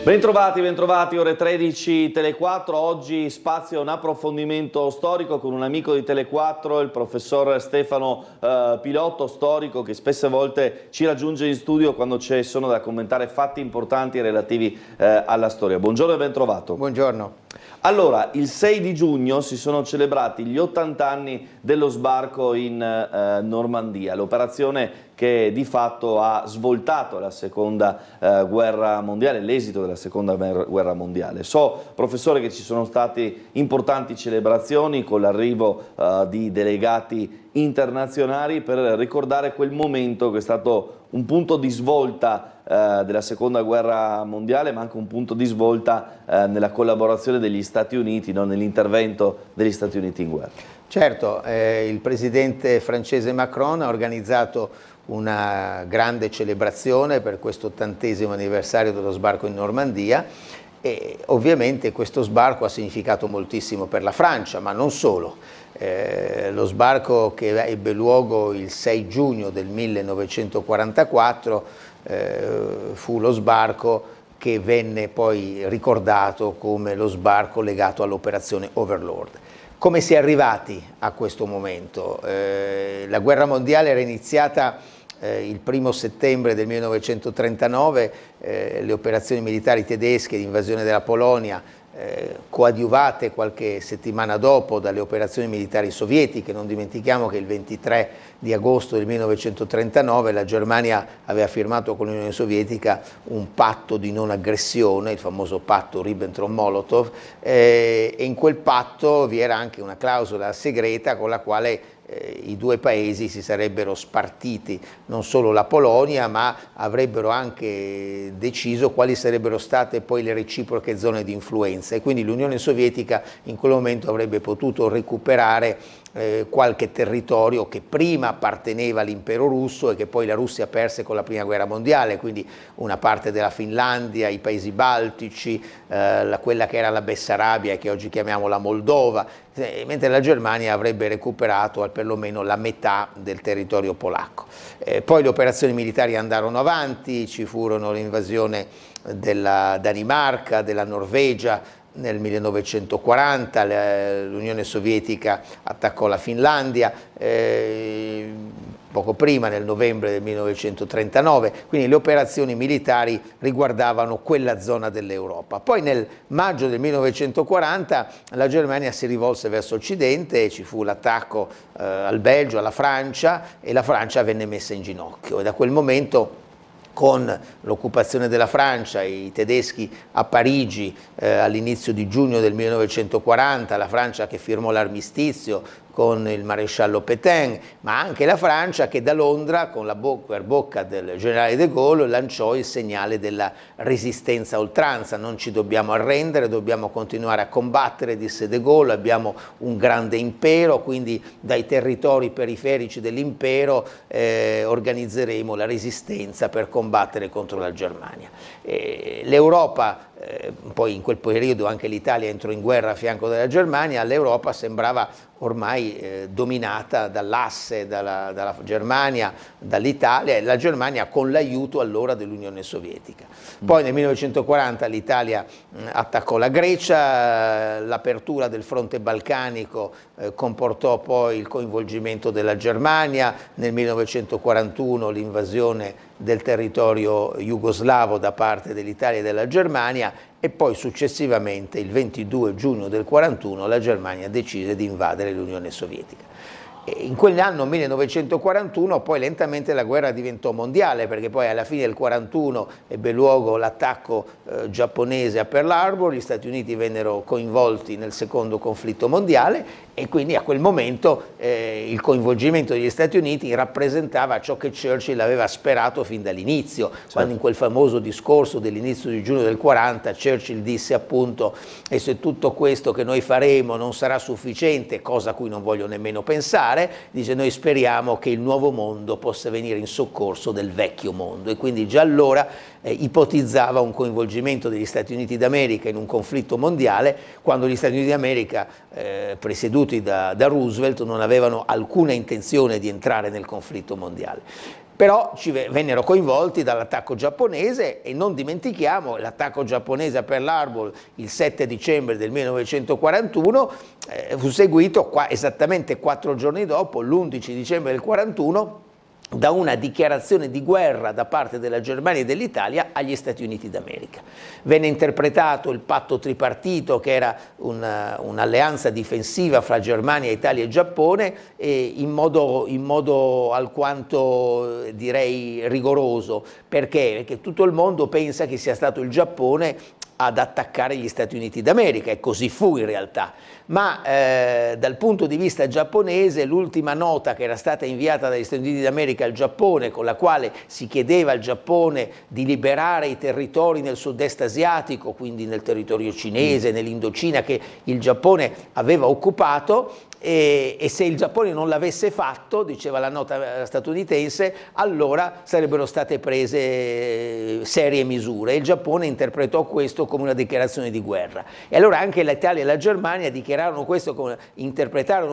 Bentrovati, ore 13 Tele4, oggi spazio a un approfondimento storico con un amico di Tele4, il professor Stefano Pilotto, storico che spesse volte ci raggiunge in studio quando ci sono da commentare fatti importanti relativi alla storia. Buongiorno e ben trovato. Buongiorno. Allora, il 6 di giugno si sono celebrati gli 80 anni dello sbarco in Normandia, l'operazione che di fatto ha svoltato la seconda guerra mondiale, l'esito della seconda guerra mondiale. So, professore, che ci sono state importanti celebrazioni con l'arrivo di delegati internazionali per ricordare quel momento che è stato un punto di svolta della seconda guerra mondiale, ma anche un punto di svolta nella collaborazione degli Stati Uniti, no? Nell'intervento degli Stati Uniti in guerra. Certo, il presidente francese Macron ha organizzato una grande celebrazione per questo 80° anniversario dello sbarco in Normandia e ovviamente questo sbarco ha significato moltissimo per la Francia, ma non solo. Lo sbarco che ebbe luogo il 6 giugno del 1944 fu lo sbarco che venne poi ricordato come lo sbarco legato all'operazione Overlord. Come si è arrivati a questo momento? La guerra mondiale era iniziata il 1° settembre del 1939, le operazioni militari tedesche di invasione della Polonia, coadiuvate qualche settimana dopo dalle operazioni militari sovietiche. Non dimentichiamo che il 23 di agosto del 1939 la Germania aveva firmato con l'Unione Sovietica un patto di non aggressione, il famoso patto Ribbentrop-Molotov, e in quel patto vi era anche una clausola segreta con la quale i due paesi si sarebbero spartiti non solo la Polonia, ma avrebbero anche deciso quali sarebbero state poi le reciproche zone di influenza, e quindi l'Unione Sovietica in quel momento avrebbe potuto recuperare qualche territorio che prima apparteneva all'impero russo e che poi la Russia perse con la prima guerra mondiale, quindi una parte della Finlandia, i paesi baltici, quella che era la Bessarabia e che oggi chiamiamo la Moldova, mentre la Germania avrebbe recuperato perlomeno la metà del territorio polacco. Poi le operazioni militari andarono avanti, ci furono l'invasione della Danimarca, della Norvegia. Nel 1940 l'Unione Sovietica attaccò la Finlandia, poco prima, nel novembre del 1939, quindi le operazioni militari riguardavano quella zona dell'Europa. Poi nel maggio del 1940 la Germania si rivolse verso occidente e ci fu l'attacco al Belgio, alla Francia, e la Francia venne messa in ginocchio, e da quel momento, con l'occupazione della Francia, i tedeschi a Parigi all'inizio di giugno del 1940, la Francia che firmò l'armistizio con il maresciallo Pétain, ma anche la Francia che da Londra, con la per bocca del generale de Gaulle, lanciò il segnale della resistenza a oltranza. Non ci dobbiamo arrendere, dobbiamo continuare a combattere, disse de Gaulle, abbiamo un grande impero, quindi dai territori periferici dell'impero organizzeremo la resistenza per combattere contro la Germania. L'Europa, poi in quel periodo anche l'Italia entrò in guerra a fianco della Germania, l'Europa sembrava ormai dominata dall'asse, dalla Germania, dall'Italia, e la Germania con l'aiuto allora dell'Unione Sovietica. Poi nel 1940 l'Italia attaccò la Grecia, l'apertura del fronte balcanico comportò poi il coinvolgimento della Germania, nel 1941 l'invasione del territorio jugoslavo da parte dell'Italia e della Germania, e poi successivamente il 22 giugno del 1941 la Germania decise di invadere l'Unione Sovietica. In quell'anno 1941 poi lentamente la guerra diventò mondiale, perché poi alla fine del 1941 ebbe luogo l'attacco giapponese a Pearl Harbor, gli Stati Uniti vennero coinvolti nel secondo conflitto mondiale, e quindi a quel momento il coinvolgimento degli Stati Uniti rappresentava ciò che Churchill aveva sperato fin dall'inizio, quando in quel famoso discorso dell'inizio di giugno del 40 Churchill disse appunto: e se tutto questo che noi faremo non sarà sufficiente, cosa a cui non voglio nemmeno pensare, dice, noi speriamo che il nuovo mondo possa venire in soccorso del vecchio mondo. E quindi già allora ipotizzava un coinvolgimento degli Stati Uniti d'America in un conflitto mondiale, quando gli Stati Uniti d'America, presieduti da Roosevelt, non avevano alcuna intenzione di entrare nel conflitto mondiale. Però vennero coinvolti dall'attacco giapponese e non dimentichiamo l'attacco giapponese a Pearl Harbor il 7 dicembre del 1941 fu seguito esattamente 4 giorni dopo, l'11 dicembre del 1941, da una dichiarazione di guerra da parte della Germania e dell'Italia agli Stati Uniti d'America. Venne interpretato il patto tripartito, che era un'alleanza difensiva fra Germania, Italia e Giappone, in modo alquanto direi rigoroso. Perché? Perché tutto il mondo pensa che sia stato il Giappone ad attaccare gli Stati Uniti d'America, e così fu in realtà. Ma dal punto di vista giapponese, l'ultima nota che era stata inviata dagli Stati Uniti d'America al Giappone, con la quale si chiedeva al Giappone di liberare i territori nel sud-est asiatico, quindi nel territorio cinese, nell'Indocina, che il Giappone aveva occupato, e se il Giappone non l'avesse fatto, diceva la nota statunitense, allora sarebbero state prese serie misure. Il Giappone interpretò questo come una dichiarazione di guerra, e allora anche l'Italia e la Germania interpretarono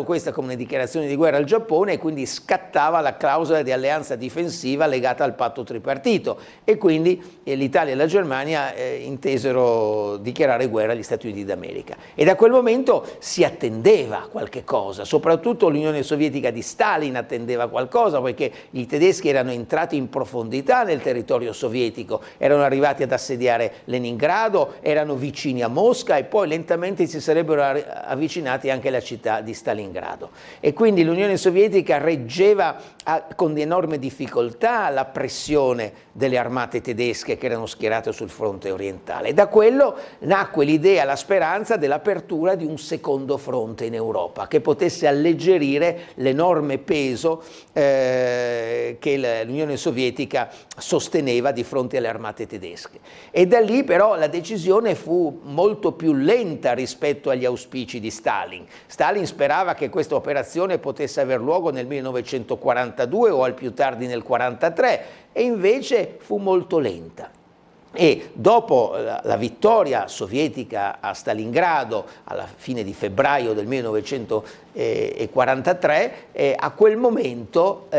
questa come una dichiarazione di guerra al Giappone, e quindi scattava la clausola di alleanza difensiva legata al patto tripartito, e quindi l'Italia e la Germania intesero dichiarare guerra agli Stati Uniti d'America. E da quel momento si attendeva qualche cosa. Soprattutto l'Unione Sovietica di Stalin attendeva qualcosa, poiché i tedeschi erano entrati in profondità nel territorio sovietico, erano arrivati ad assediare Leningrado, erano vicini a Mosca, e poi lentamente si sarebbero avvicinati anche alla città di Stalingrado. E quindi l'Unione Sovietica reggeva con enorme difficoltà la pressione delle armate tedesche che erano schierate sul fronte orientale. E da quello nacque l'idea, la speranza dell'apertura di un secondo fronte in Europa, che potesse alleggerire l'enorme peso che l'Unione Sovietica sosteneva di fronte alle armate tedesche. E da lì però la decisione fu molto più lenta rispetto agli auspici di Stalin. Stalin sperava che questa operazione potesse aver luogo nel 1942 o al più tardi nel 1943, e invece fu molto lenta. E dopo la vittoria sovietica a Stalingrado alla fine di febbraio del 1943, a quel momento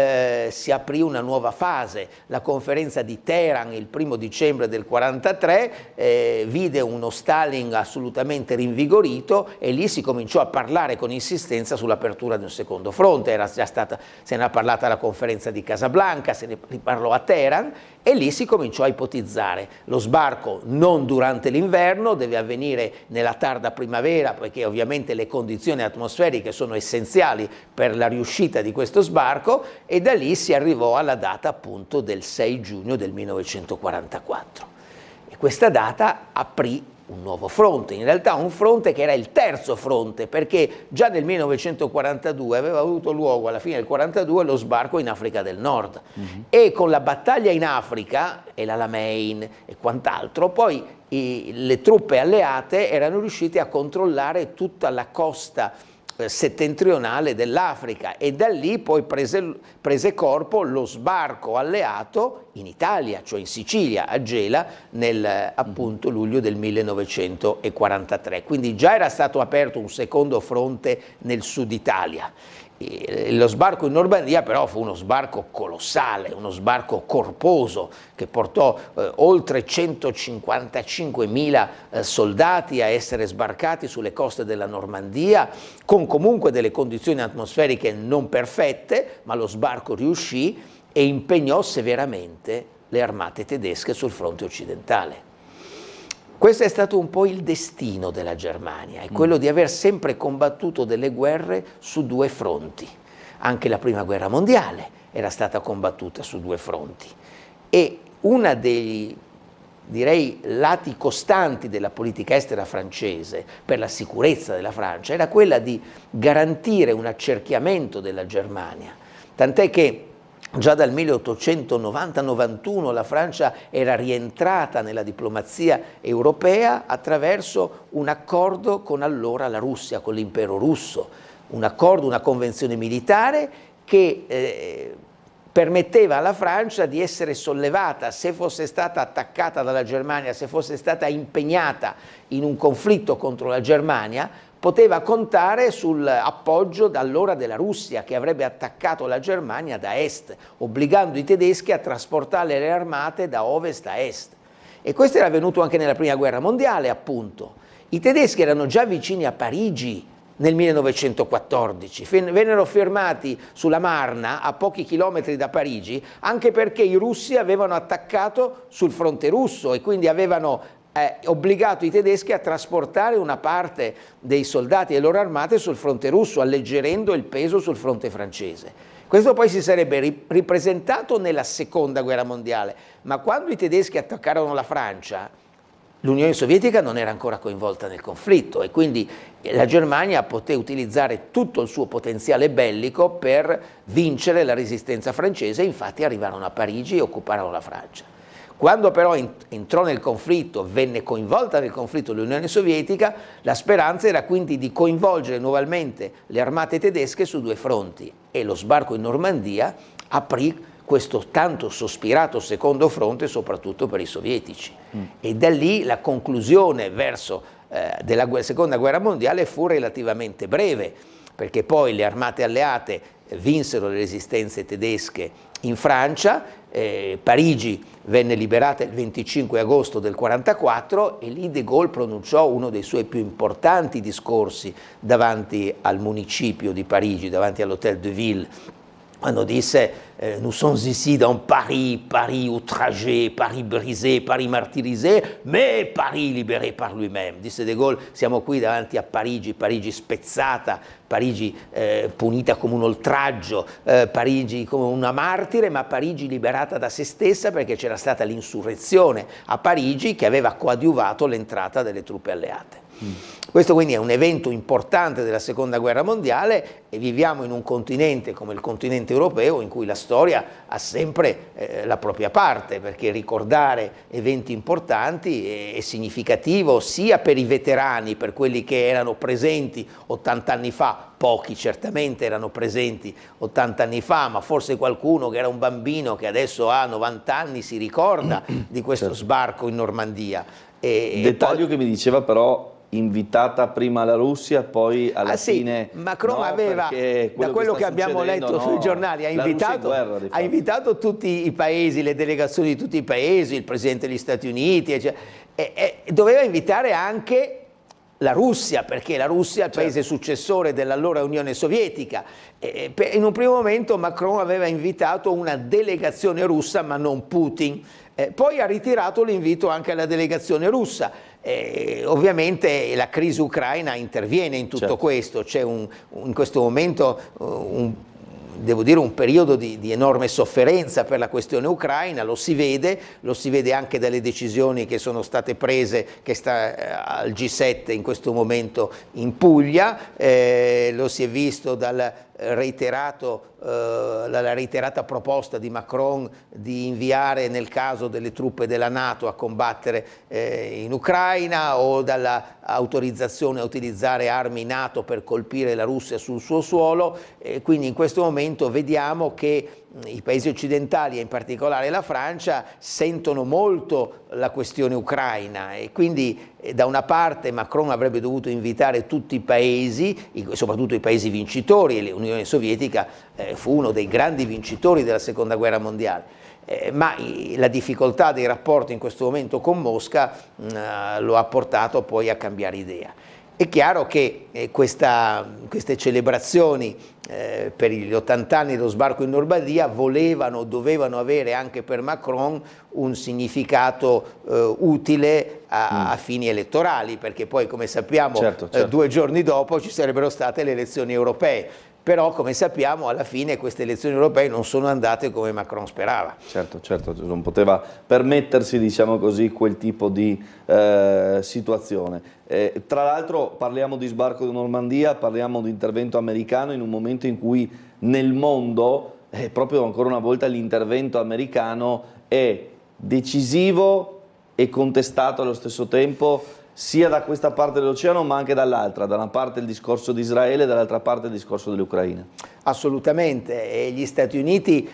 si aprì una nuova fase. La conferenza di Teheran il 1° dicembre del 1943 vide uno Stalin assolutamente rinvigorito, e lì si cominciò a parlare con insistenza sull'apertura di un secondo fronte. Se ne è parlata alla conferenza di Casablanca, se ne riparlò a Teheran, e lì si cominciò a ipotizzare lo sbarco non durante l'inverno, deve avvenire nella tarda primavera, poiché ovviamente le condizioni atmosferiche sono essenziali per la riuscita di questo sbarco, e da lì si arrivò alla data appunto del 6 giugno del 1944. E questa data aprì un nuovo fronte, in realtà un fronte che era il terzo fronte, perché già nel 1942 aveva avuto luogo alla fine del 1942 lo sbarco in Africa del Nord, e con la battaglia in Africa e l'Alamein e quant'altro, poi le truppe alleate erano riuscite a controllare tutta la costa settentrionale dell'Africa, e da lì poi prese corpo lo sbarco alleato in Italia, cioè in Sicilia, a Gela, nel appunto luglio del 1943. Quindi già era stato aperto un secondo fronte nel sud Italia. Lo sbarco in Normandia però fu uno sbarco colossale, uno sbarco corposo, che portò oltre 155.000 soldati a essere sbarcati sulle coste della Normandia, con comunque delle condizioni atmosferiche non perfette, ma lo sbarco riuscì e impegnò severamente le armate tedesche sul fronte occidentale. Questo è stato un po' il destino della Germania, è quello di aver sempre combattuto delle guerre su due fronti. Anche la Prima Guerra Mondiale era stata combattuta su due fronti, e una dei, direi, lati costanti della politica estera francese per la sicurezza della Francia era quella di garantire un accerchiamento della Germania, tant'è che già dal 1890-91 la Francia era rientrata nella diplomazia europea attraverso un accordo con allora la Russia, con l'impero russo, un accordo, una convenzione militare che permetteva alla Francia di essere sollevata se fosse stata attaccata dalla Germania, se fosse stata impegnata in un conflitto contro la Germania, poteva contare sull'appoggio da allora della Russia, che avrebbe attaccato la Germania da est, obbligando i tedeschi a trasportare le armate da ovest a est. E questo era avvenuto anche nella Prima Guerra Mondiale, appunto. I tedeschi erano già vicini a Parigi nel 1914, vennero fermati sulla Marna, a pochi chilometri da Parigi, anche perché i russi avevano attaccato sul fronte russo e quindi avevano obbligato i tedeschi a trasportare una parte dei soldati e le loro armate sul fronte russo, alleggerendo il peso sul fronte francese. Questo poi si sarebbe ripresentato nella Seconda Guerra Mondiale, ma quando i tedeschi attaccarono la Francia, l'Unione Sovietica non era ancora coinvolta nel conflitto e quindi la Germania poté utilizzare tutto il suo potenziale bellico per vincere la resistenza francese, infatti arrivarono a Parigi e occuparono la Francia. Quando però entrò nel conflitto, venne coinvolta nel conflitto l'Unione Sovietica, la speranza era quindi di coinvolgere nuovamente le armate tedesche su due fronti e lo sbarco in Normandia aprì questo tanto sospirato secondo fronte soprattutto per i sovietici. E da lì la conclusione verso della Seconda Guerra Mondiale fu relativamente breve, perché poi le armate alleate vinsero le resistenze tedesche in Francia, Parigi venne liberata il 25 agosto del 1944 e lì De Gaulle pronunciò uno dei suoi più importanti discorsi davanti al municipio di Parigi, davanti all'Hôtel de Ville, quando disse nous sommes ici dans Paris, Paris outragé, Paris brisé, Paris martyrisé, mais Paris libéré par lui-même. Disse De Gaulle, siamo qui davanti a Parigi, Parigi spezzata, Parigi punita come un oltraggio, Parigi come una martire, ma Parigi liberata da se stessa perché c'era stata l'insurrezione a Parigi che aveva coadiuvato l'entrata delle truppe alleate. Questo quindi è un evento importante della Seconda Guerra Mondiale e viviamo in un continente come il continente europeo in cui la storia ha sempre la propria parte, perché ricordare eventi importanti è significativo sia per i veterani, per quelli che erano presenti 80 anni fa, pochi certamente erano presenti 80 anni fa, ma forse qualcuno che era un bambino che adesso ha 90 anni si ricorda di questo sbarco in Normandia. Dettaglio che mi diceva però invitata prima la Russia, poi alla fine Macron no, aveva, da quello che abbiamo letto sui giornali, ha invitato tutti i paesi, le delegazioni di tutti i paesi, il Presidente degli Stati Uniti, e doveva invitare anche la Russia, perché la Russia è il paese successore dell'allora Unione Sovietica. In un primo momento Macron aveva invitato una delegazione russa, ma non Putin. Poi ha ritirato l'invito anche alla delegazione russa. Ovviamente la crisi ucraina interviene in tutto questo, c'è in questo momento devo dire un periodo di enorme sofferenza per la questione ucraina, lo si vede anche dalle decisioni che sono state prese, che sta al G7 in questo momento in Puglia, lo si è visto dalla reiterata proposta di Macron di inviare nel caso delle truppe della NATO a combattere in Ucraina o dall'autorizzazione a utilizzare armi NATO per colpire la Russia sul suo suolo, quindi in questo momento vediamo che i paesi occidentali e in particolare la Francia sentono molto la questione ucraina e quindi da una parte Macron avrebbe dovuto invitare tutti i paesi, soprattutto i paesi vincitori, e l'Unione Sovietica fu uno dei grandi vincitori della Seconda Guerra Mondiale. Ma la difficoltà dei rapporti in questo momento con Mosca lo ha portato poi a cambiare idea. È chiaro che queste celebrazioni per gli 80 anni dello sbarco in Normandia dovevano avere anche per Macron un significato utile a fini elettorali, perché poi come sappiamo 2 giorni dopo ci sarebbero state le elezioni europee. Però come sappiamo alla fine queste elezioni europee non sono andate come Macron sperava. Certo, non poteva permettersi, diciamo così, quel tipo di situazione. Tra l'altro parliamo di sbarco di Normandia, parliamo di intervento americano in un momento in cui nel mondo, proprio ancora una volta l'intervento americano è decisivo e contestato allo stesso tempo, sia da questa parte dell'oceano ma anche dall'altra, da una parte il discorso di Israele e dall'altra parte il discorso dell'Ucraina. Assolutamente, e gli Stati Uniti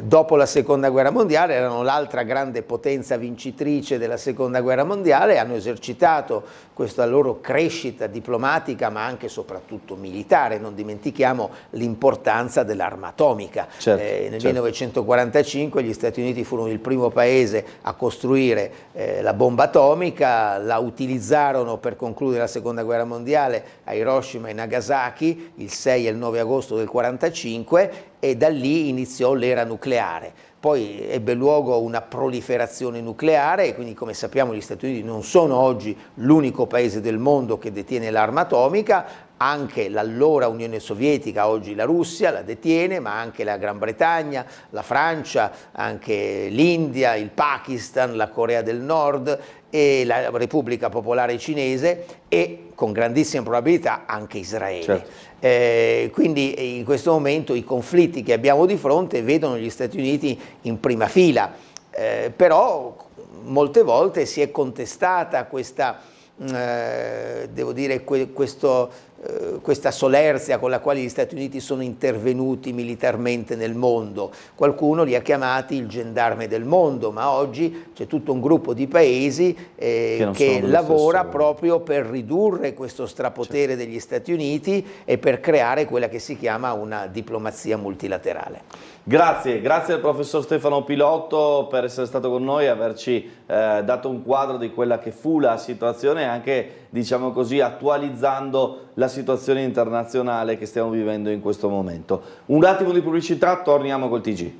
dopo la Seconda Guerra Mondiale erano l'altra grande potenza vincitrice della Seconda Guerra Mondiale, hanno esercitato questa loro crescita diplomatica ma anche e soprattutto militare, non dimentichiamo l'importanza dell'arma atomica. Nel 1945 gli Stati Uniti furono il primo paese a costruire la bomba atomica, la utilizzarono per concludere la Seconda Guerra Mondiale a Hiroshima e Nagasaki il 6 e il 9 agosto del 1945 e da lì iniziò l'era nucleare. Poi ebbe luogo una proliferazione nucleare e quindi, come sappiamo, gli Stati Uniti non sono oggi l'unico paese del mondo che detiene l'arma atomica, anche l'allora Unione Sovietica, oggi la Russia, la detiene, ma anche la Gran Bretagna, la Francia, anche l'India, il Pakistan, la Corea del Nord e la Repubblica Popolare Cinese e con grandissima probabilità anche Israele. Quindi in questo momento i conflitti che abbiamo di fronte vedono gli Stati Uniti in prima fila, però molte volte si è contestata questa, devo dire, questa solerzia con la quale gli Stati Uniti sono intervenuti militarmente nel mondo. Qualcuno li ha chiamati il gendarme del mondo, ma oggi c'è tutto un gruppo di paesi che lavora proprio per ridurre questo strapotere degli Stati Uniti e per creare quella che si chiama una diplomazia multilaterale. Grazie al professor Stefano Pilotto per essere stato con noi e averci dato un quadro di quella che fu la situazione e anche, diciamo così, attualizzando la situazione internazionale che stiamo vivendo in questo momento. Un attimo di pubblicità, torniamo col TG.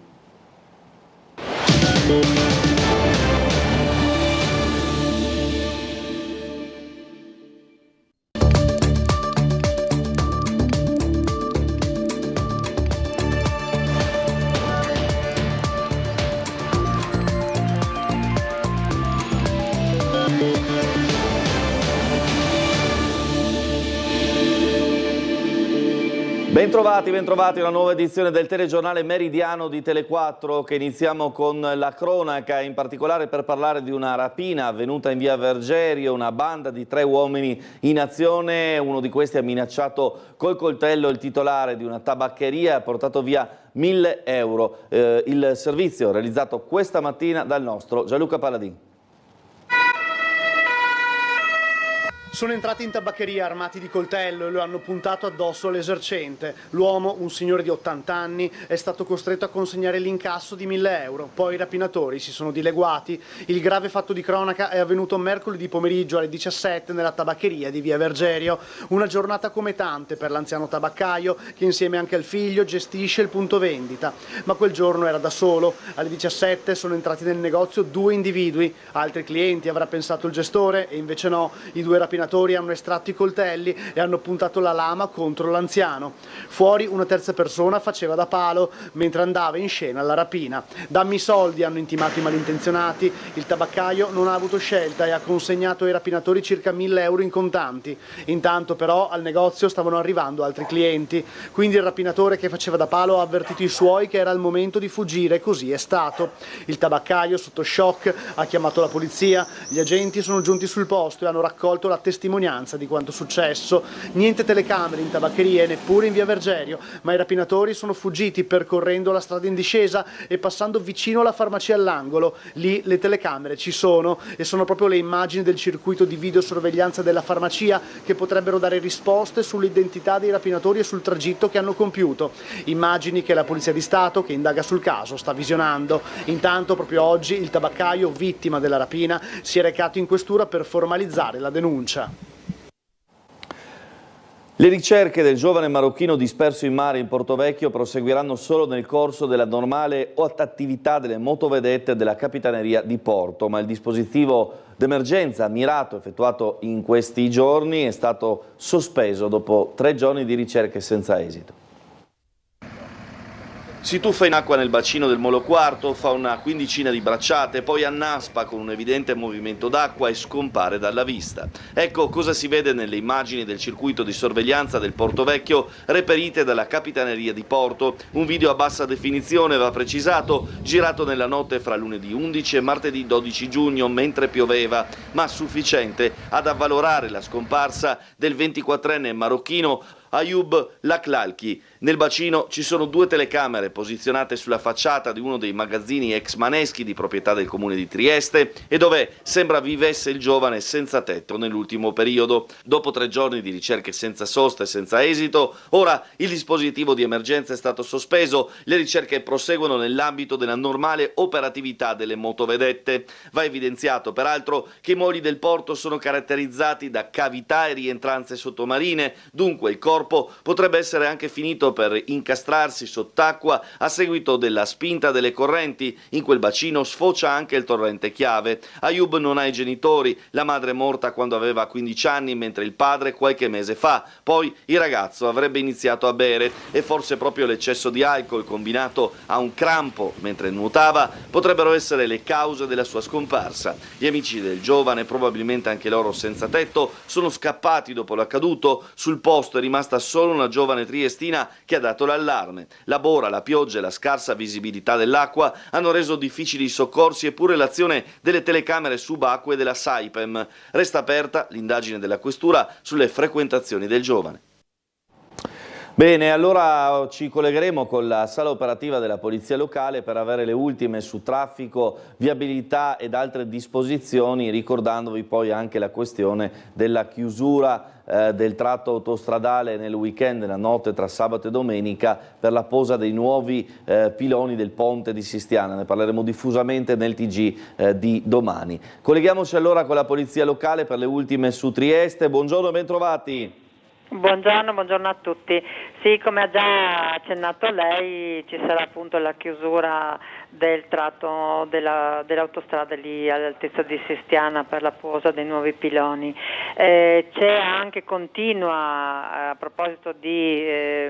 Bentrovati, una nuova edizione del telegiornale meridiano di Tele4 che iniziamo con la cronaca, in particolare per parlare di una rapina avvenuta in via Vergerio, una banda di 3 uomini in azione, uno di questi ha minacciato col coltello il titolare di una tabaccheria e ha portato via 1.000 euro. Il servizio realizzato questa mattina dal nostro Gianluca Paladin. Sono entrati in tabaccheria armati di coltello e lo hanno puntato addosso all'esercente. L'uomo, un signore di 80 anni, è stato costretto a consegnare l'incasso di 1.000 euro. Poi i rapinatori si sono dileguati. Il grave fatto di cronaca è avvenuto mercoledì pomeriggio alle 17 nella tabaccheria di via Vergerio. Una giornata come tante per l'anziano tabaccaio che insieme anche al figlio gestisce il punto vendita. Ma quel giorno era da solo. Alle 17 sono entrati nel negozio 2 individui. Altri clienti, avrà pensato il gestore, e invece no. I 2 rapinatori hanno estratto i coltelli e hanno puntato la lama contro l'anziano. Fuori una terza persona faceva da palo mentre andava in scena la rapina. Dammi i soldi, hanno intimato i malintenzionati. Il tabaccaio non ha avuto scelta e ha consegnato ai rapinatori circa 1.000 euro in contanti. Intanto però al negozio stavano arrivando altri clienti. Quindi il rapinatore che faceva da palo ha avvertito i suoi che era il momento di fuggire e così è stato. Il tabaccaio, sotto shock, ha chiamato la polizia. Gli agenti sono giunti sul posto e hanno raccolto la testimonianza di quanto successo. Niente telecamere in tabaccherie, neppure in via Vergerio, ma i rapinatori sono fuggiti percorrendo la strada in discesa e passando vicino alla farmacia all'angolo. Lì le telecamere ci sono e sono proprio le immagini del circuito di videosorveglianza della farmacia che potrebbero dare risposte sull'identità dei rapinatori e sul tragitto che hanno compiuto. Immagini che la Polizia di Stato, che indaga sul caso, sta visionando. Intanto proprio oggi il tabaccaio, vittima della rapina, si è recato in questura per formalizzare la denuncia. Le ricerche del giovane marocchino disperso in mare in Portovecchio proseguiranno solo nel corso della normale attività delle motovedette della Capitaneria di Porto, ma il dispositivo d'emergenza mirato effettuato in questi giorni è stato sospeso dopo 3 giorni di ricerche senza esito. Si tuffa in acqua nel bacino del Molo Quarto, fa una quindicina di bracciate, poi annaspa con un evidente movimento d'acqua e scompare dalla vista. Ecco cosa si vede nelle immagini del circuito di sorveglianza del Portovecchio reperite dalla Capitaneria di Porto. Un video a bassa definizione, va precisato, girato nella notte fra lunedì 11 e martedì 12 giugno mentre pioveva, ma sufficiente ad avvalorare la scomparsa del 24enne marocchino Ayub Laklalki. Nel bacino ci sono 2 telecamere posizionate sulla facciata di uno dei magazzini ex Maneschi di proprietà del comune di Trieste e dove sembra vivesse il giovane senza tetto nell'ultimo periodo. Dopo 3 giorni di ricerche senza sosta e senza esito, ora il dispositivo di emergenza è stato sospeso. Le ricerche proseguono nell'ambito della normale operatività delle motovedette. Va evidenziato peraltro che i moli del porto sono caratterizzati da cavità e rientranze sottomarine, dunque il corpo potrebbe essere anche finito per incastrarsi sott'acqua a seguito della spinta delle correnti. In quel bacino sfocia anche il torrente Chiave. Ayub non ha i genitori, la madre è morta quando aveva 15 anni mentre il padre qualche mese fa. Poi il ragazzo avrebbe iniziato a bere e forse proprio l'eccesso di alcol combinato a un crampo mentre nuotava potrebbero essere le cause della sua scomparsa. Gli amici del giovane, probabilmente anche loro senza tetto, sono scappati dopo l'accaduto. Sul posto è rimasta solo una giovane triestina che ha dato l'allarme. La bora, la pioggia e la scarsa visibilità dell'acqua hanno reso difficili i soccorsi e pure l'azione delle telecamere subacquee della Saipem. Resta aperta l'indagine della questura sulle frequentazioni del giovane. Bene, allora ci collegheremo con la sala operativa della Polizia Locale per avere le ultime su traffico, viabilità ed altre disposizioni, ricordandovi poi anche la questione della chiusura del tratto autostradale nel weekend, la notte tra sabato e domenica, per la posa dei nuovi piloni del ponte di Sistiana. Ne parleremo diffusamente nel TG di domani. Colleghiamoci allora con la Polizia Locale per le ultime su Trieste. Buongiorno e bentrovati. Buongiorno a tutti. Sì, come ha già accennato lei, ci sarà appunto la chiusura del tratto dell'autostrada lì all'altezza di Sistiana per la posa dei nuovi piloni. C'è anche, continua, a proposito di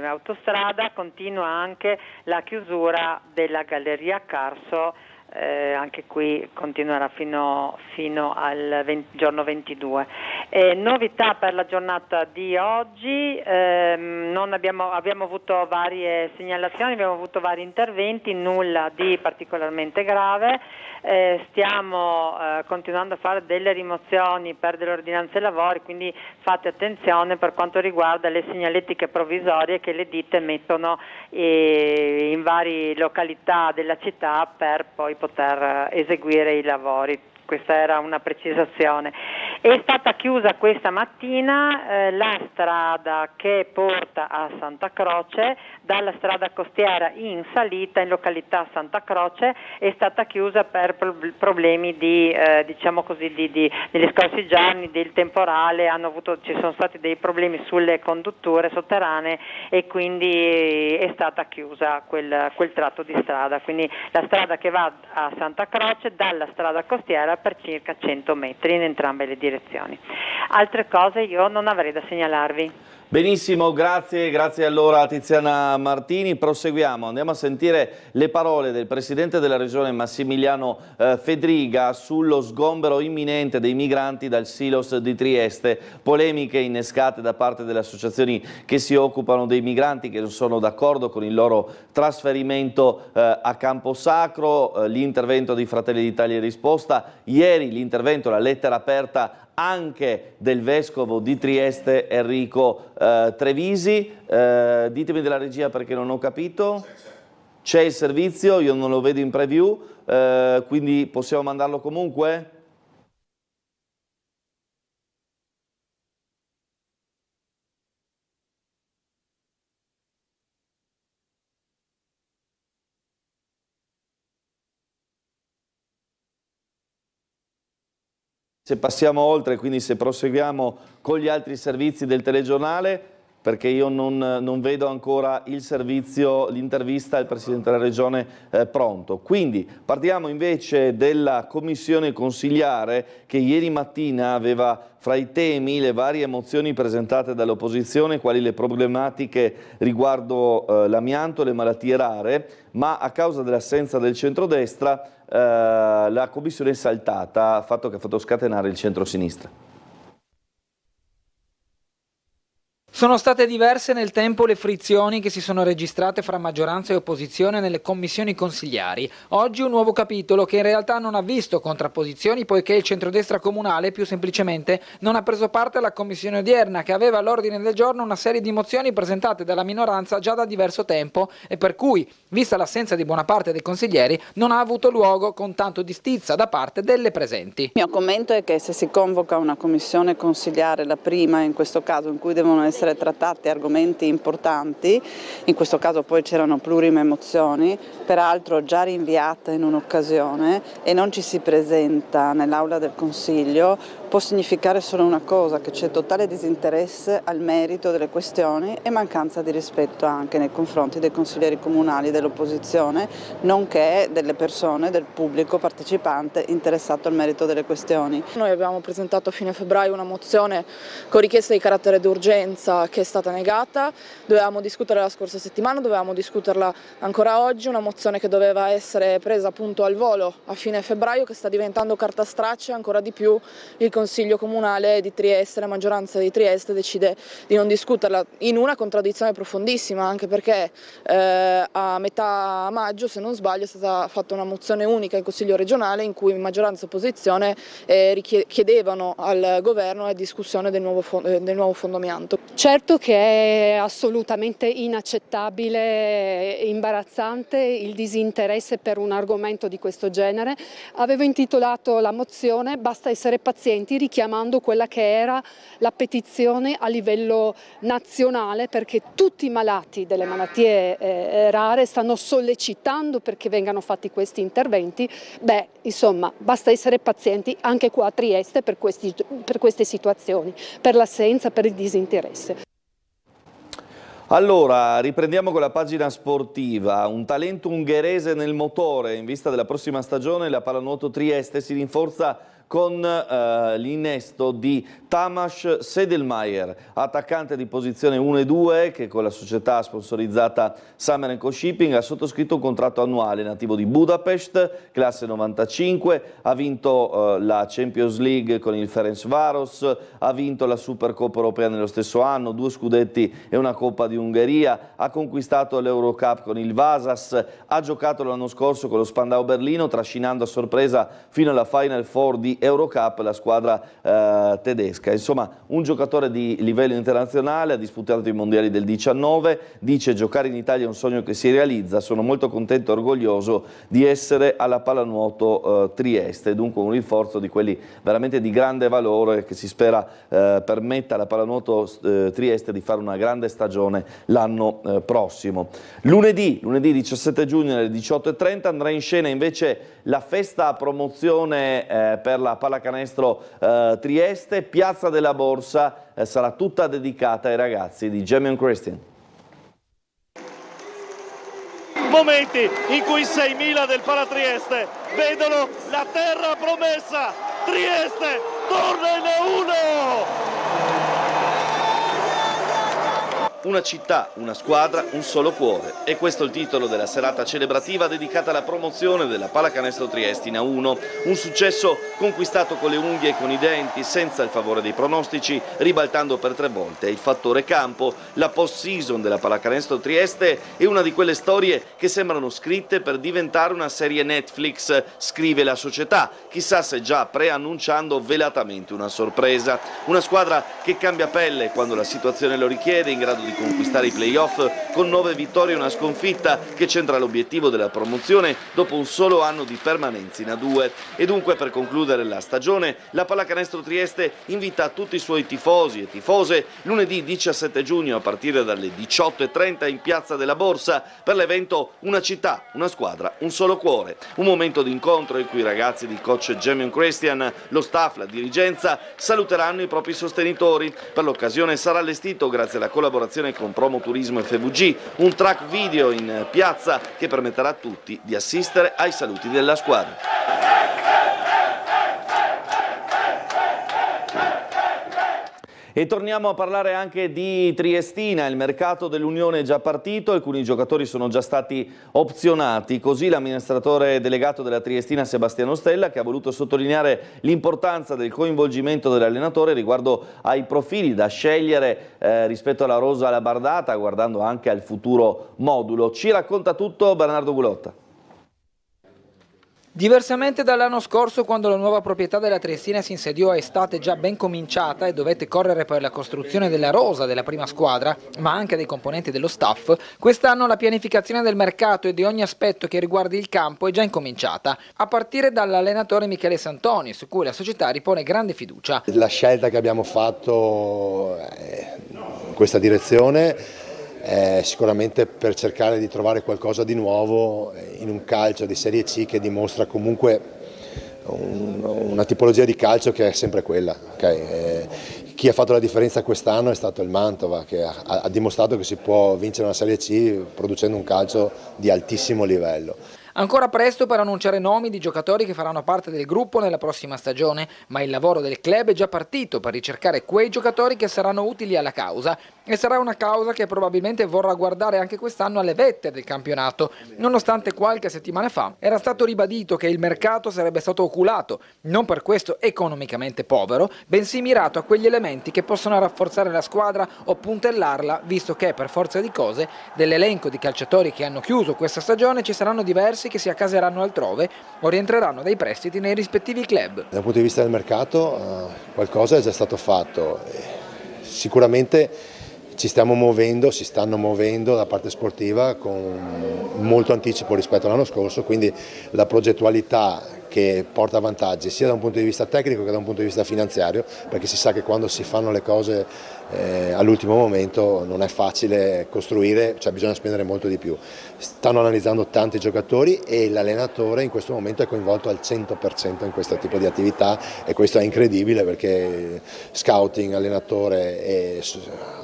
autostrada, continua anche la chiusura della galleria Carso. Anche qui continuerà fino al giorno 22. Novità per la giornata di oggi, abbiamo avuto varie segnalazioni, abbiamo avuto vari interventi, nulla di particolarmente grave. Stiamo continuando a fare delle rimozioni per delle ordinanze lavori, quindi fate attenzione per quanto riguarda le segnaletiche provvisorie che le ditte mettono in varie località della città per poi poter eseguire i lavori. Questa era una precisazione. È stata chiusa questa mattina la strada che porta a Santa Croce, dalla strada costiera in salita in località Santa Croce, è stata chiusa per problemi negli scorsi giorni del temporale, ci sono stati dei problemi sulle condutture sotterranee e quindi è stata chiusa quel tratto di strada. Quindi la strada che va a Santa Croce dalla strada costiera per circa 100 metri in entrambe le direzioni. Altre cose io non avrei da segnalarvi. Benissimo, grazie allora a Tiziana Martini. Proseguiamo, andiamo a sentire le parole del Presidente della Regione Massimiliano Fedriga sullo sgombero imminente dei migranti dal Silos di Trieste, polemiche innescate da parte delle associazioni che si occupano dei migranti che non sono d'accordo con il loro trasferimento a Camposacro, l'intervento di Fratelli d'Italia in risposta, ieri l'intervento, la lettera aperta anche del Vescovo di Trieste Enrico Trevisi. Ditemi della regia perché non ho capito. C'è il servizio, io non lo vedo in preview, quindi possiamo mandarlo comunque? Se passiamo oltre, quindi se proseguiamo con gli altri servizi del telegiornale, perché io non vedo ancora il servizio, l'intervista al Presidente della Regione pronto. Quindi partiamo invece della commissione consigliare che ieri mattina aveva fra i temi le varie mozioni presentate dall'opposizione, quali le problematiche riguardo l'amianto, le malattie rare, ma a causa dell'assenza del centrodestra la commissione è saltata, fatto che ha fatto scatenare il centro-sinistra. Sono state diverse nel tempo le frizioni che si sono registrate fra maggioranza e opposizione nelle commissioni consigliari. Oggi un nuovo capitolo che in realtà non ha visto contrapposizioni, poiché il centrodestra comunale più semplicemente non ha preso parte alla commissione odierna, che aveva all'ordine del giorno una serie di mozioni presentate dalla minoranza già da diverso tempo e per cui, vista l'assenza di buona parte dei consiglieri, non ha avuto luogo con tanto di stizza da parte delle presenti. Il mio commento è che se si convoca una commissione consigliare, la prima in questo caso, in cui devono essere trattati argomenti importanti, in questo caso poi c'erano plurime mozioni, peraltro già rinviate in un'occasione, e non ci si presenta nell'aula del Consiglio, può significare solo una cosa, che c'è totale disinteresse al merito delle questioni e mancanza di rispetto anche nei confronti dei consiglieri comunali dell'opposizione, nonché delle persone, del pubblico partecipante interessato al merito delle questioni. Noi abbiamo presentato a fine febbraio una mozione con richiesta di carattere d'urgenza che è stata negata, dovevamo discutere la scorsa settimana, dovevamo discuterla ancora oggi, una mozione che doveva essere presa appunto al volo a fine febbraio, che sta diventando carta straccia. Ancora di più il Consiglio Comunale di Trieste, la maggioranza di Trieste decide di non discuterla, in una contraddizione profondissima, anche perché a metà maggio, se non sbaglio, è stata fatta una mozione unica in Consiglio regionale in cui maggioranza e opposizione chiedevano al governo la discussione del nuovo fondo amianto. Certo che è assolutamente inaccettabile e imbarazzante il disinteresse per un argomento di questo genere. Avevo intitolato la mozione "Basta essere pazienti", richiamando quella che era la petizione a livello nazionale, perché tutti i malati delle malattie rare stanno sollecitando perché vengano fatti questi interventi. Insomma, basta essere pazienti anche qua a Trieste per queste situazioni, per l'assenza, per il disinteresse. Allora, riprendiamo con la pagina sportiva. Un talento ungherese nel motore. In vista della prossima stagione la pallanuoto Trieste si rinforza con l'innesto di Tamás Sedelmaier, attaccante di posizione 1 e 2 che con la società sponsorizzata Summer & Co Shipping ha sottoscritto un contratto annuale, nativo di Budapest, classe 95, ha vinto la Champions League con il Ferencváros, ha vinto la Supercoppa europea nello stesso anno, 2 scudetti e una Coppa di Ungheria, ha conquistato l'Eurocup con il Vasas, ha giocato l'anno scorso con lo Spandau Berlino, trascinando a sorpresa fino alla Final Four di Eurocup la squadra tedesca. Insomma, un giocatore di livello internazionale, ha disputato i mondiali del 19, dice: giocare in Italia è un sogno che si realizza, sono molto contento e orgoglioso di essere alla pallanuoto Trieste, dunque un rinforzo di quelli veramente di grande valore che si spera permetta alla pallanuoto Trieste di fare una grande stagione l'anno prossimo. Lunedì 17 giugno alle 18:30 andrà in scena invece la festa a promozione per la pallacanestro Trieste. Piazza della Borsa sarà tutta dedicata ai ragazzi di Jamion Christian. Momenti in cui 6.000 del Pala Trieste vedono la terra promessa. Trieste torna in A1. Una città, una squadra, un solo cuore. E questo è il titolo della serata celebrativa dedicata alla promozione della pallacanestro Trieste in A1. Un successo conquistato con le unghie e con i denti, senza il favore dei pronostici, ribaltando per 3 volte il fattore campo. La post-season della pallacanestro Trieste è una di quelle storie che sembrano scritte per diventare una serie Netflix, scrive la società. Chissà se già preannunciando velatamente una sorpresa. Una squadra che cambia pelle quando la situazione lo richiede, in grado di conquistare i playoff con 9 vittorie e una sconfitta, che centra l'obiettivo della promozione dopo un solo anno di permanenza in A2. E dunque, per concludere la stagione, la pallacanestro Trieste invita tutti i suoi tifosi e tifose lunedì 17 giugno a partire dalle 18:30 in Piazza della Borsa per l'evento Una città, una squadra, un solo cuore. Un momento di incontro in cui i ragazzi di coach Jamion Christian, lo staff, la dirigenza saluteranno i propri sostenitori. Per l'occasione sarà allestito, grazie alla collaborazione con Promo Turismo e FVG, un track video in piazza che permetterà a tutti di assistere ai saluti della squadra. E torniamo a parlare anche di Triestina. Il mercato dell'Unione è già partito, alcuni giocatori sono già stati opzionati, così l'amministratore delegato della Triestina Sebastiano Stella, che ha voluto sottolineare l'importanza del coinvolgimento dell'allenatore riguardo ai profili da scegliere rispetto alla rosa alabardata, guardando anche al futuro modulo. Ci racconta tutto Bernardo Gulotta. Diversamente dall'anno scorso, quando la nuova proprietà della Triestina si insediò a estate già ben cominciata e dovette correre per la costruzione della rosa della prima squadra, ma anche dei componenti dello staff, quest'anno la pianificazione del mercato e di ogni aspetto che riguardi il campo è già incominciata, a partire dall'allenatore Michele Santoni, su cui la società ripone grande fiducia. La scelta che abbiamo fatto in questa direzione sicuramente per cercare di trovare qualcosa di nuovo in un calcio di Serie C che dimostra comunque una tipologia di calcio che è sempre quella. Chi ha fatto la differenza quest'anno è stato il Mantova, che ha dimostrato che si può vincere una Serie C producendo un calcio di altissimo livello. Ancora presto per annunciare nomi di giocatori che faranno parte del gruppo nella prossima stagione, ma il lavoro del club è già partito per ricercare quei giocatori che saranno utili alla causa, e sarà una causa che probabilmente vorrà guardare anche quest'anno alle vette del campionato, nonostante qualche settimana fa era stato ribadito che il mercato sarebbe stato oculato, non per questo economicamente povero, bensì mirato a quegli elementi che possono rafforzare la squadra o puntellarla, visto che per forza di cose dell'elenco di calciatori che hanno chiuso questa stagione ci saranno diversi che si accaseranno altrove o rientreranno dai prestiti nei rispettivi club. Dal punto di vista del mercato qualcosa è già stato fatto, sicuramente ci stiamo muovendo, si stanno muovendo da parte sportiva con molto anticipo rispetto all'anno scorso, quindi la progettualità che porta vantaggi sia da un punto di vista tecnico che da un punto di vista finanziario, perché si sa che quando si fanno le cose all'ultimo momento non è facile costruire, cioè bisogna spendere molto di più. Stanno analizzando tanti giocatori e l'allenatore in questo momento è coinvolto al 100% in questo tipo di attività, e questo è incredibile perché scouting, allenatore e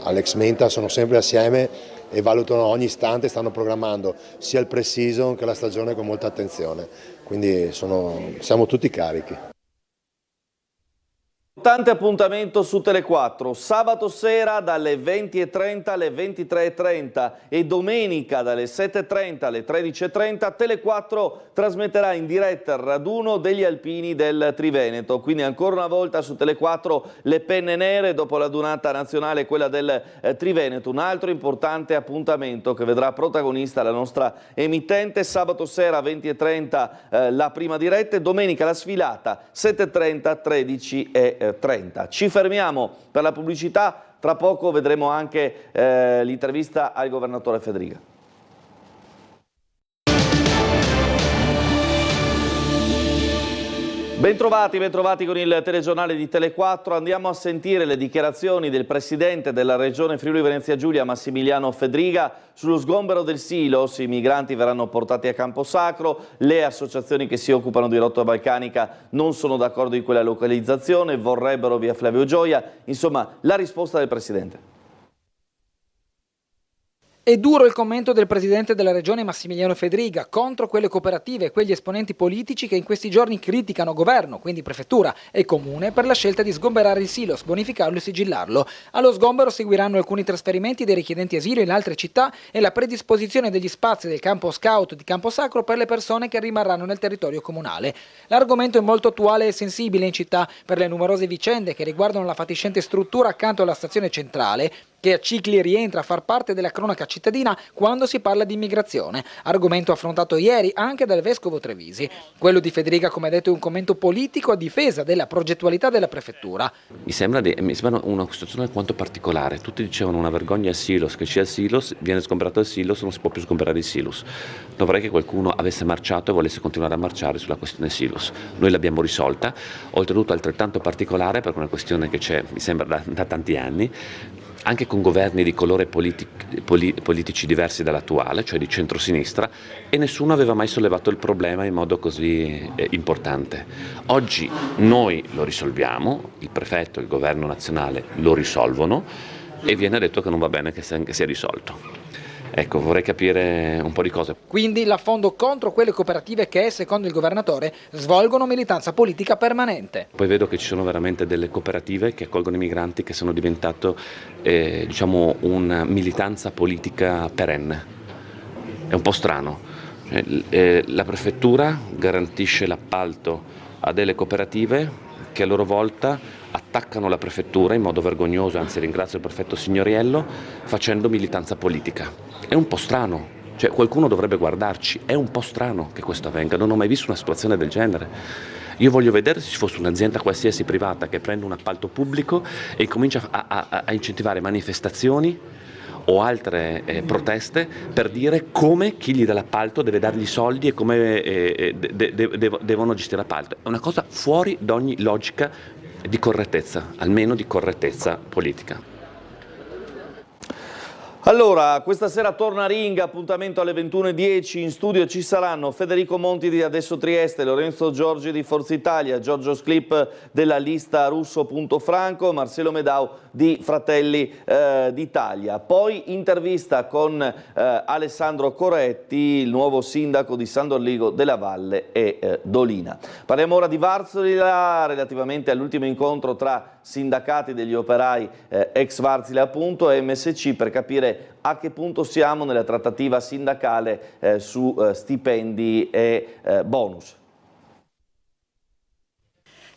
Alex Menta sono sempre assieme e valutano ogni istante, stanno programmando sia il pre-season che la stagione con molta attenzione, quindi siamo tutti carichi. Importante appuntamento su Tele4, sabato sera dalle 20:30 alle 23:30 e domenica dalle 7:30 alle 13:30 Tele4 trasmetterà in diretta il raduno degli alpini del Triveneto, quindi ancora una volta su Tele4 le penne nere dopo la dunata nazionale, quella del Triveneto, un altro importante appuntamento che vedrà protagonista la nostra emittente. Sabato sera 20:30 la prima diretta e domenica la sfilata 7:30, 13 e 30. Ci fermiamo per la pubblicità, tra poco vedremo anche l'intervista al governatore Fedriga. Bentrovati con il telegiornale di Tele4. Andiamo a sentire le dichiarazioni del presidente della regione Friuli Venezia Giulia, Massimiliano Fedriga, sullo sgombero del Silos. I migranti verranno portati a Camposacro, le associazioni che si occupano di rotta balcanica non sono d'accordo in quella localizzazione, vorrebbero via Flavio Gioia. Insomma, la risposta del presidente. È duro il commento del presidente della regione Massimiliano Fedriga contro quelle cooperative e quegli esponenti politici che in questi giorni criticano governo, quindi prefettura e comune, per la scelta di sgomberare il Silos, bonificarlo e sigillarlo. Allo sgombero seguiranno alcuni trasferimenti dei richiedenti asilo in altre città e la predisposizione degli spazi del campo scout di Camposacro per le persone che rimarranno nel territorio comunale. L'argomento è molto attuale e sensibile in città per le numerose vicende che riguardano la fatiscente struttura accanto alla stazione centrale, che a cicli rientra a far parte della cronaca cittadina quando si parla di immigrazione, argomento affrontato ieri anche dal vescovo Trevisi. Quello di Fedriga, come detto, è un commento politico a difesa della progettualità della prefettura. Mi sembra una situazione alquanto particolare. Tutti dicevano una vergogna al Silos, che c'è il Silos, viene sgombrato il Silos, non si può più sgomberare il Silos. Non vorrei che qualcuno avesse marciato e volesse continuare a marciare sulla questione Silos. Noi l'abbiamo risolta, oltretutto altrettanto particolare perché è una questione che c'è, mi sembra, da tanti anni, anche con governi di colore politici diversi dall'attuale, cioè di centrosinistra, e nessuno aveva mai sollevato il problema in modo così importante. Oggi noi lo risolviamo, il prefetto e il governo nazionale lo risolvono e viene detto che non va bene che sia risolto. Ecco, vorrei capire un po' di cose. Quindi l'affondo contro quelle cooperative che, secondo il governatore, svolgono militanza politica permanente. Poi vedo che ci sono veramente delle cooperative che accolgono i migranti che sono diventate una militanza politica perenne. È un po' strano. La prefettura garantisce l'appalto a delle cooperative che a loro volta attaccano la prefettura in modo vergognoso, anzi ringrazio il prefetto Signoriello, facendo militanza politica. È un po' strano, cioè qualcuno dovrebbe guardarci, è un po' strano che questo avvenga, non ho mai visto una situazione del genere. Io voglio vedere se ci fosse un'azienda qualsiasi privata che prende un appalto pubblico e comincia a incentivare manifestazioni o altre proteste per dire come chi gli dà l'appalto deve dargli soldi e come devono gestire l'appalto. È una cosa fuori da ogni logica di correttezza, almeno di correttezza politica. Allora, questa sera torna Ring, appuntamento alle 21:10, in studio ci saranno Federico Monti di Adesso Trieste, Lorenzo Giorgi di Forza Italia, Giorgio Sclip della lista Russo.Franco, Marcello Medau di Fratelli d'Italia. Poi intervista con Alessandro Coretti, il nuovo sindaco di San Dorligo della Valle e Dolina. Parliamo ora di Varsila relativamente all'ultimo incontro tra sindacati degli operai ex Varsila appunto e MSC per capire a che punto siamo nella trattativa sindacale su stipendi e bonus.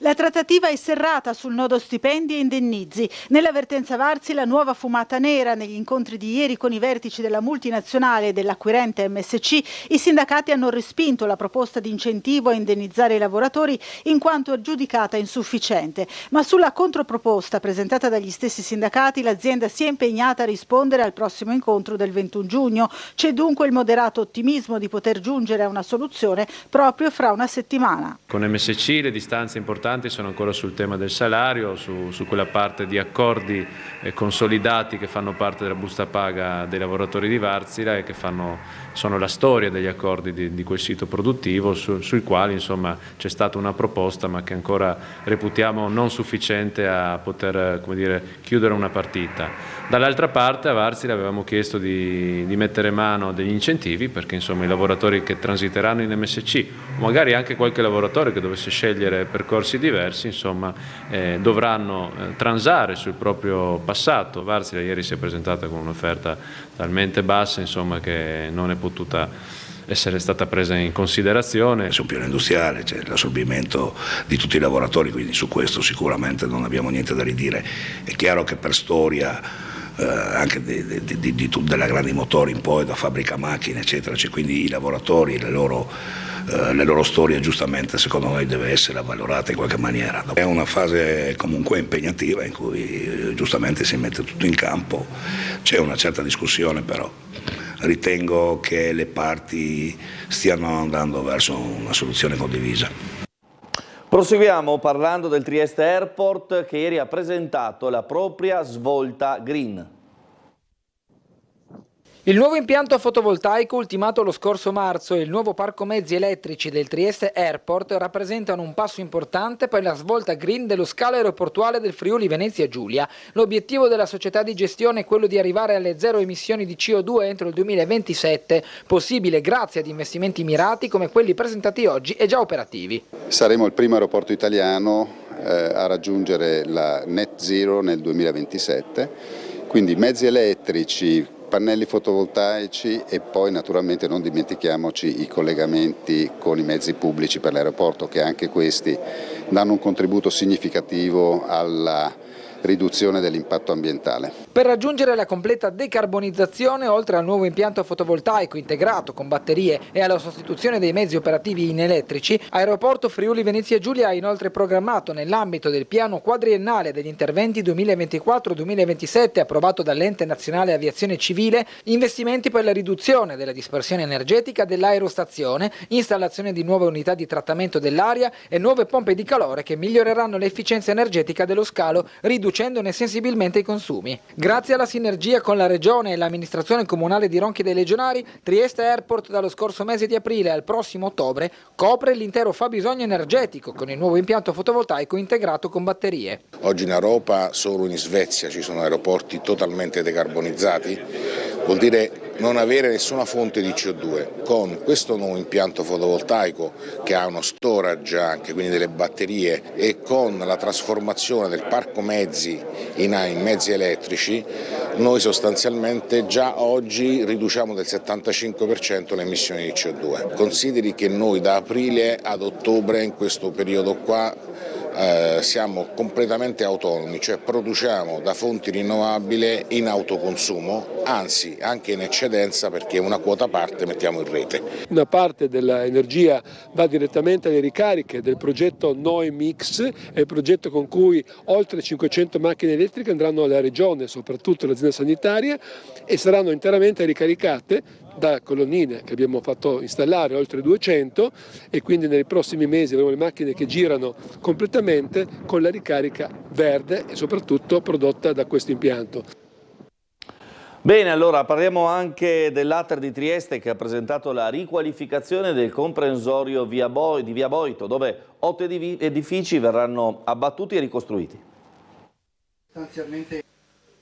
La trattativa è serrata sul nodo stipendi e indennizi. Nella vertenza Varsila nuova fumata nera. Negli incontri di ieri con i vertici della multinazionale e dell'acquirente MSC, i sindacati hanno respinto la proposta di incentivo a indennizzare i lavoratori in quanto giudicata insufficiente. Ma sulla controproposta presentata dagli stessi sindacati l'azienda si è impegnata a rispondere al prossimo incontro del 21 giugno. C'è dunque il moderato ottimismo di poter giungere a una soluzione proprio fra una settimana. Con MSC le distanze importanti sono ancora sul tema del salario, su quella parte di accordi consolidati che fanno parte della busta paga dei lavoratori di Varsila e che sono la storia degli accordi di quel sito produttivo sui quali insomma c'è stata una proposta ma che ancora reputiamo non sufficiente a poter chiudere una partita. Dall'altra parte a Varsila avevamo chiesto di mettere mano degli incentivi perché insomma i lavoratori che transiteranno in MSC, magari anche qualche lavoratore che dovesse scegliere percorsi diversi, insomma dovranno transare sul proprio passato. Varsila ieri si è presentata con un'offerta talmente bassa insomma che non è potuta essere stata presa in considerazione. Su un piano industriale c'è l'assorbimento di tutti i lavoratori, quindi su questo sicuramente non abbiamo niente da ridire. È chiaro che per storia anche della grandi motori in poi, da fabbrica macchine eccetera, c'è quindi i lavoratori, le loro storie giustamente secondo noi deve essere avvalorata in qualche maniera. È una fase comunque impegnativa in cui giustamente si mette tutto in campo, c'è una certa discussione però ritengo che le parti stiano andando verso una soluzione condivisa. Proseguiamo parlando del Trieste Airport che ieri ha presentato la propria svolta green. Il nuovo impianto fotovoltaico ultimato lo scorso marzo e il nuovo parco mezzi elettrici del Trieste Airport rappresentano un passo importante per la svolta green dello scalo aeroportuale del Friuli Venezia Giulia. L'obiettivo della società di gestione è quello di arrivare alle zero emissioni di CO2 entro il 2027, possibile grazie ad investimenti mirati come quelli presentati oggi e già operativi. Saremo il primo aeroporto italiano a raggiungere la net zero nel 2027, quindi mezzi elettrici, pannelli fotovoltaici e poi naturalmente non dimentichiamoci i collegamenti con i mezzi pubblici per l'aeroporto che anche questi danno un contributo significativo alla riduzione dell'impatto ambientale. Per raggiungere la completa decarbonizzazione, oltre al nuovo impianto fotovoltaico integrato con batterie e alla sostituzione dei mezzi operativi in elettrici, Aeroporto Friuli Venezia Giulia ha inoltre programmato nell'ambito del piano quadriennale degli interventi 2024-2027 approvato dall'Ente Nazionale Aviazione Civile, investimenti per la riduzione della dispersione energetica dell'aerostazione, installazione di nuove unità di trattamento dell'aria e nuove pompe di calore che miglioreranno l'efficienza energetica dello scalo, riducendone sensibilmente i consumi. Grazie alla sinergia con la Regione e l'amministrazione comunale di Ronchi dei Legionari, Trieste Airport dallo scorso mese di aprile al prossimo ottobre copre l'intero fabbisogno energetico con il nuovo impianto fotovoltaico integrato con batterie. Oggi in Europa, solo in Svezia, ci sono aeroporti totalmente decarbonizzati, vuol dire non avere nessuna fonte di CO2. Con questo nuovo impianto fotovoltaico che ha uno storage anche, quindi delle batterie, e con la trasformazione del parco mezzi in mezzi elettrici, noi sostanzialmente già oggi riduciamo del 75% le emissioni di CO2. Consideri che noi da aprile ad ottobre, in questo periodo qua, siamo completamente autonomi, cioè produciamo da fonti rinnovabili in autoconsumo, anzi anche in eccedenza, perché una quota parte mettiamo in rete. Una parte dell'energia va direttamente alle ricariche del progetto Noi Mix, è il progetto con cui oltre 500 macchine elettriche andranno alla regione, soprattutto all'azienda sanitaria, e saranno interamente ricaricate da colonnine che abbiamo fatto installare, oltre 200, e quindi nei prossimi mesi avremo le macchine che girano completamente con la ricarica verde e soprattutto prodotta da questo impianto. Bene, allora parliamo anche dell'Ater di Trieste, che ha presentato la riqualificazione del comprensorio di Via Boito, dove 8 edifici verranno abbattuti e ricostruiti.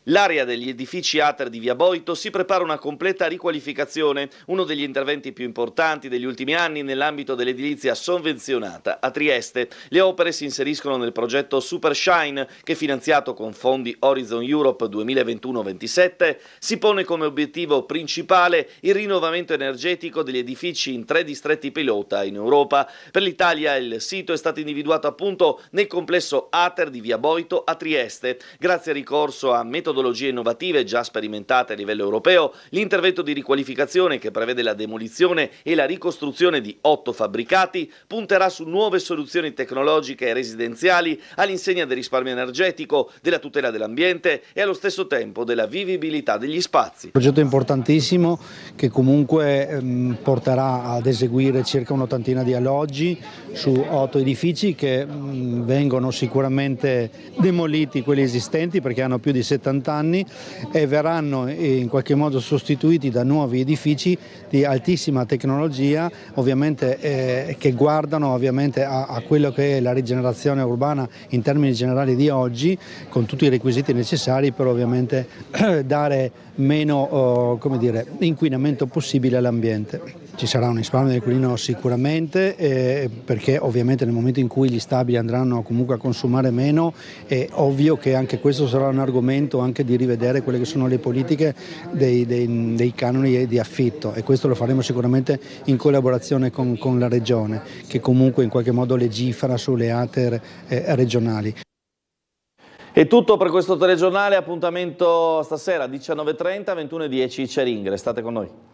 L'area degli edifici Ater di Via Boito si prepara una completa riqualificazione, uno degli interventi più importanti degli ultimi anni nell'ambito dell'edilizia sovvenzionata a Trieste. Le opere si inseriscono nel progetto Super Shine, che finanziato con fondi Horizon Europe 2021-27 si pone come obiettivo principale il rinnovamento energetico degli edifici in 3 distretti pilota in Europa. Per l'Italia il sito è stato individuato appunto nel complesso Ater di Via Boito a Trieste. Grazie al ricorso a metodologie innovative già sperimentate a livello europeo, l'intervento di riqualificazione, che prevede la demolizione e la ricostruzione di 8 fabbricati, punterà su nuove soluzioni tecnologiche e residenziali all'insegna del risparmio energetico, della tutela dell'ambiente e allo stesso tempo della vivibilità degli spazi. Un progetto importantissimo che comunque porterà ad eseguire circa un'ottantina di alloggi su 8 edifici che vengono sicuramente demoliti, quelli esistenti, perché hanno più di 70 anni, e verranno in qualche modo sostituiti da nuovi edifici di altissima tecnologia, ovviamente che guardano ovviamente a quello che è la rigenerazione urbana in termini generali di oggi, con tutti i requisiti necessari per ovviamente dare meno inquinamento possibile all'ambiente. Ci sarà un risparmio del inquilino sicuramente, perché ovviamente nel momento in cui gli stabili andranno comunque a consumare meno, è ovvio che anche questo sarà un argomento anche di rivedere quelle che sono le politiche dei canoni di affitto, e questo lo faremo sicuramente in collaborazione con la Regione, che comunque in qualche modo legifera sulle Ater regionali. È tutto per questo telegiornale, appuntamento stasera 19:30, 21:10 Cering, restate con noi.